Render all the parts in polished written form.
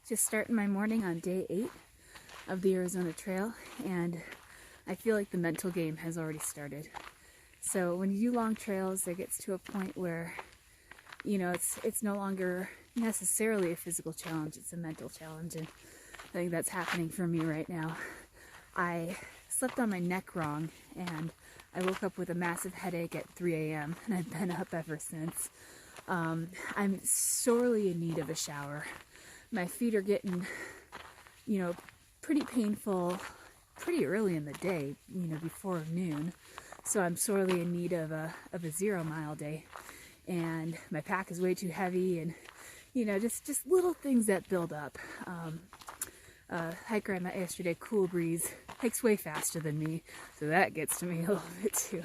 Just starting my morning on day 8 of the Arizona Trail, and I feel like the mental game has already started. So when you do long trails, there gets to a point where, you know, it's no longer necessarily a physical challenge, it's a mental challenge, and I think that's happening for me right now. I slept on my neck wrong, and I woke up with a massive headache at 3 a.m., and I've been up ever since. I'm sorely in need of a shower. My feet are getting, you know, pretty painful pretty early in the day, you know, before noon. So I'm sorely in need of a 0 mile day. And my pack is way too heavy, and, you know, just little things that build up. Hiker I met yesterday, Cool Breeze, hikes way faster than me, so that gets to me a little bit too.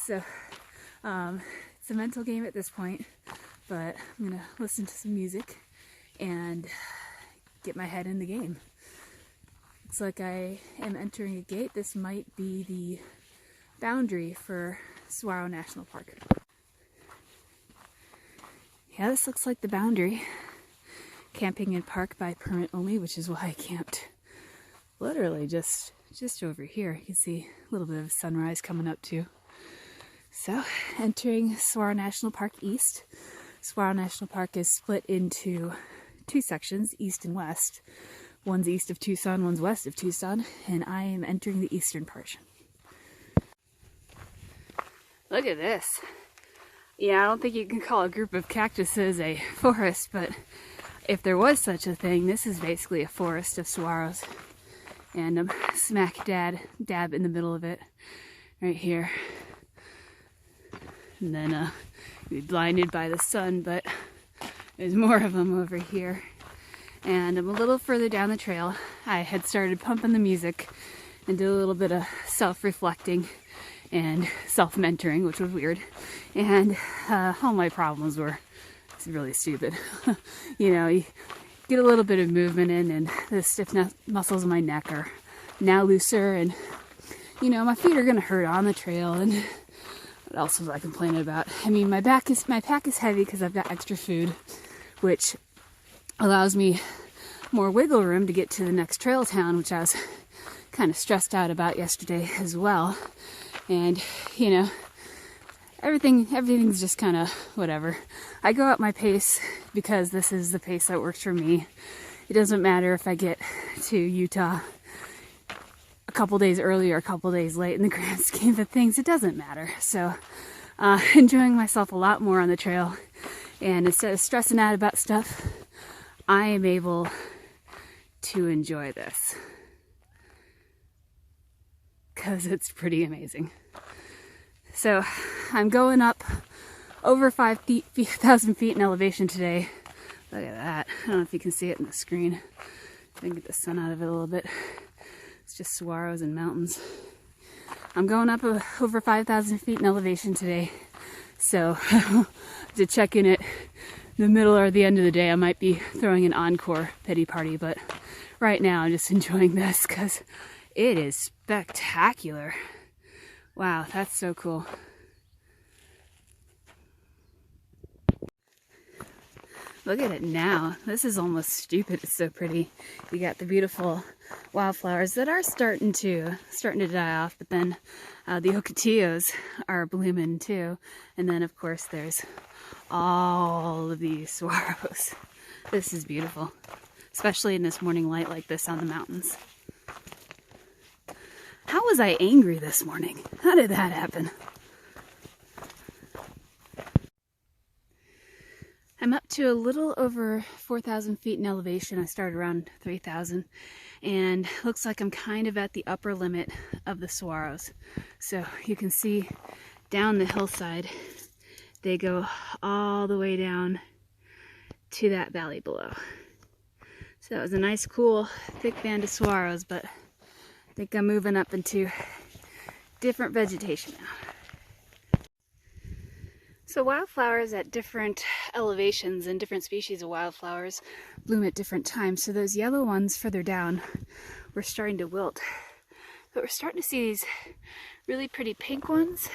So it's a mental game at this point, but I'm gonna listen to some music and get my head in the game. Looks like I am entering a gate. This might be the boundary for Saguaro National Park. Yeah, this looks like the boundary. Camping in park by permit only, which is why I camped literally just over here. You can see a little bit of sunrise coming up too. So, entering Saguaro National Park East. Saguaro National Park is split into 2 sections, east and west. One's east of Tucson, one's west of Tucson, and I am entering the eastern part. Look at this. Yeah, I don't think you can call a group of cactuses a forest, but if there was such a thing, this is basically a forest of saguaros. And I'm smack dab in the middle of it, right here. And then you're blinded by the sun, but there's more of them over here. And I'm a little further down the trail. I had started pumping the music and did a little bit of self-reflecting and self-mentoring, which was weird. And all my problems were really stupid. You know, you get a little bit of movement in, and the stiff muscles in my neck are now looser, and, you know, my feet are gonna hurt on the trail. And what else was I complaining about? I mean, my pack is heavy because I've got extra food, which allows me more wiggle room to get to the next trail town, which I was kind of stressed out about yesterday as well. And, you know, everything's just kind of whatever. I go at my pace because this is the pace that works for me. It doesn't matter if I get to Utah a couple days early or a couple days late. In the grand scheme of things, it doesn't matter. So enjoying myself a lot more on the trail, and instead of stressing out about stuff, I am able to enjoy this because it's pretty amazing. So I'm going up over 5,000 feet in elevation today. Look at that. I don't know if you can see it in the screen. I can get the sun out of it a little bit. It's just saguaros and mountains. I'm going up over 5,000 feet in elevation today. So to check in at the middle or the end of the day, I might be throwing an encore pity party. But right now I'm just enjoying this because it is spectacular. Wow, that's so cool. Look at it now. This is almost stupid. It's so pretty. You got the beautiful wildflowers that are starting to die off, but then the ocotillos are blooming too. And then of course there's all of these saguaros. This is beautiful, especially in this morning light like this on the mountains. How was I angry this morning? How did that happen? I'm up to a little over 4,000 feet in elevation. I started around 3,000, and looks like I'm kind of at the upper limit of the saguaros. So you can see down the hillside, they go all the way down to that valley below. So that was a nice, cool, thick band of saguaros, but I think I'm moving up into different vegetation now. So wildflowers at different elevations and different species of wildflowers bloom at different times. So those yellow ones further down were starting to wilt. But we're starting to see these really pretty pink ones.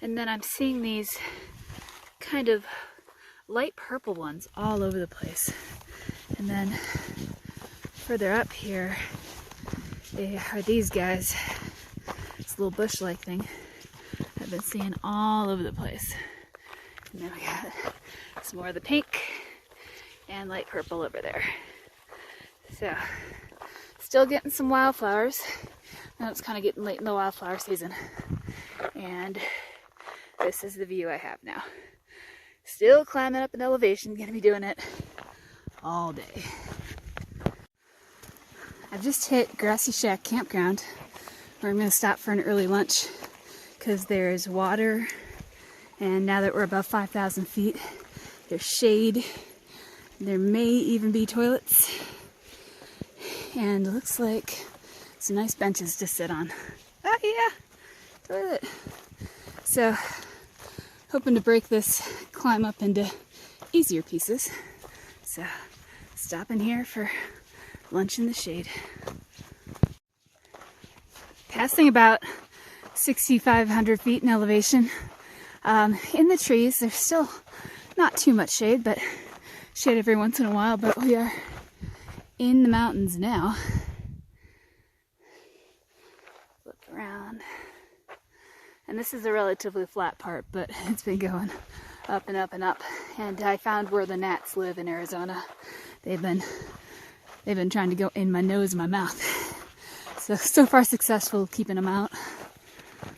And then I'm seeing these kind of light purple ones all over the place. And then further up here are these guys. This little bush-like thing I've been seeing all over the place. And then we got some more of the pink and light purple over there. So, still getting some wildflowers. Now it's kind of getting late in the wildflower season. And this is the view I have now. Still climbing up an elevation, gonna be doing it all day. I've just hit Grassy Shack Campground, where I'm gonna stop for an early lunch because there's water, and now that we're above 5,000 feet, there's shade. There may even be toilets, and it looks like some nice benches to sit on. Oh yeah, toilet. So, hoping to break this climb up into easier pieces. So, stopping here for lunch in the shade. Passing about 6,500 feet in elevation. In the trees, there's still not too much shade, but shade every once in a while, but we are in the mountains now. Look around. And this is a relatively flat part, but it's been going up and up and up. And I found where the gnats live in Arizona. They've been trying to go in my nose and my mouth. So far successful keeping them out.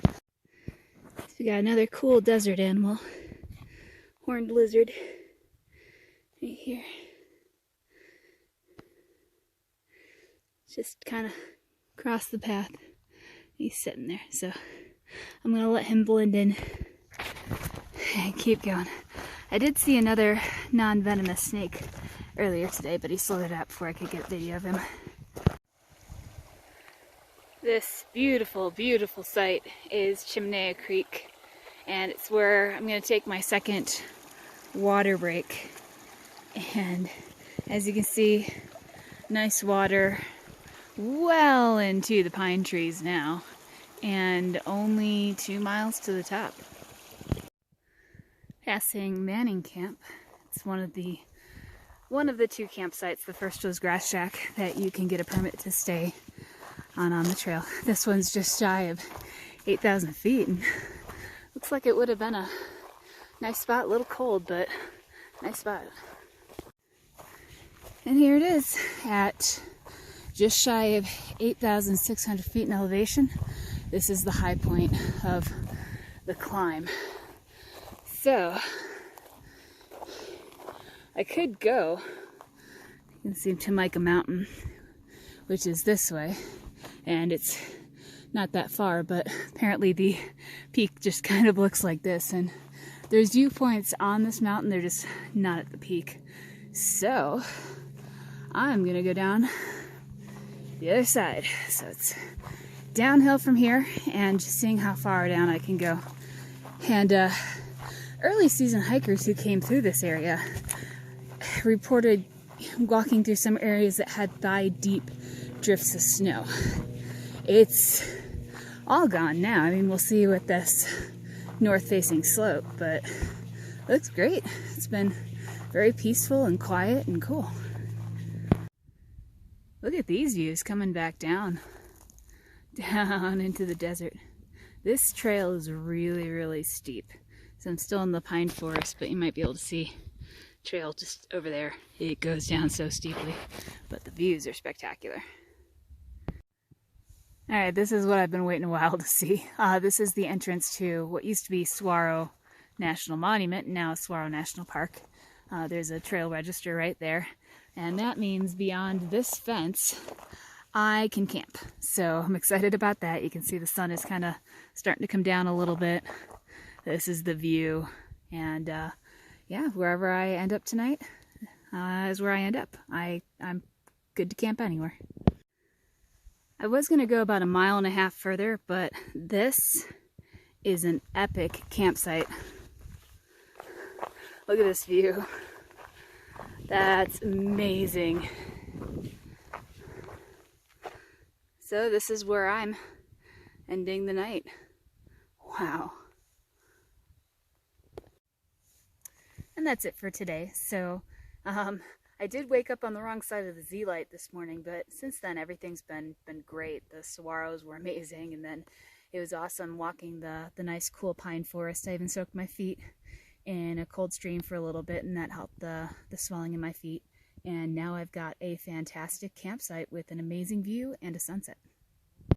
So we got another cool desert animal. Horned lizard. Right here. Just kind of across the path. He's sitting there, so I'm gonna let him blend in and keep going. I did see another non-venomous snake earlier today, but he slowed it up before I could get video of him. This beautiful, beautiful site is Chimenea Creek, and it's where I'm gonna take my second water break. And as you can see, nice water well into the pine trees now, and only 2 miles to the top. Passing Manning Camp. It's one of the 2 campsites. The first was Grass Shack that you can get a permit to stay on the trail. This one's just shy of 8,000 feet, and looks like it would have been a nice spot. A little cold, but nice spot. And here it is at just shy of 8,600 feet in elevation. This is the high point of the climb. So, I could go, you can see, to Micah Mountain, which is this way, and it's not that far, but apparently the peak just kind of looks like this, and there's viewpoints on this mountain, they're just not at the peak. So, I'm gonna go down the other side. So it's downhill from here, and just seeing how far down I can go. And early season hikers who came through this area reported walking through some areas that had thigh-deep drifts of snow. It's all gone now. I mean, we'll see with this north-facing slope, but it looks great. It's been very peaceful and quiet and cool. Look at these views coming back down into the desert. This trail is really, really steep. So I'm still in the pine forest, but you might be able to see trail just over there. It goes down so steeply, but the views are spectacular. Alright, this is what I've been waiting a while to see. This is the entrance to what used to be Saguaro National Monument, now Saguaro National Park. There's a trail register right there, and that means beyond this fence I can camp. So I'm excited about that. You can see the sun is kind of starting to come down a little bit. This is the view, and yeah, wherever I end up tonight is where I end up. I'm good to camp anywhere. I was going to go about 1.5 miles further, but this is an epic campsite. Look at this view. That's amazing. So this is where I'm ending the night. Wow. And that's it for today. So I did wake up on the wrong side of the Z-light this morning, but since then everything's been great. The saguaros were amazing, and then it was awesome walking the nice cool pine forest. I even soaked my feet in a cold stream for a little bit, and that helped the swelling in my feet. And now I've got a fantastic campsite with an amazing view and a sunset.